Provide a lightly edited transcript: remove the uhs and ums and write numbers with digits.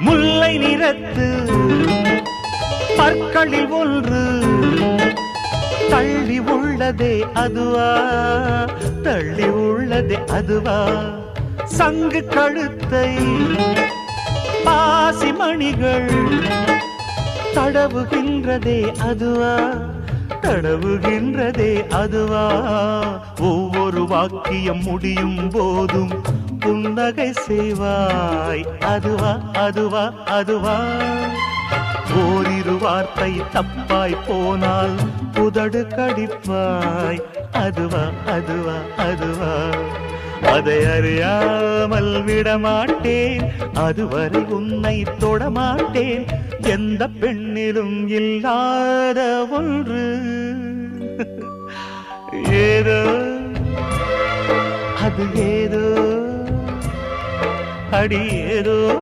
முல்லை நிறத்து பற்களில் ஒன்று தள்ளி உள்ளதே அதுவா, தள்ளி உள்ளதே அதுவா, சங்கு கழுத்தை பாசிமணிகள் தடவுகின்றதே அதுவா, தடவுகின்றதே அதுவா, ஒவ்வொரு வாக்கியம் முடியும் போதும் புன்னகை செய்வாய் அதுவா, அதுவா, அதுவா, ஓரிரு வார்த்தை தப்பாய் போனால் உதடு கடிப்பாய் அதுவா, அதுவா, அதுவா, அதை அறியாமல் விடமாட்டேன், அதுவரை உன்னை தொடமாட்டேன், எந்த பெண்ணிலும் இல்லாத ஒன்று ஏதோ, அது ஏதோ, அடி ஏதோ.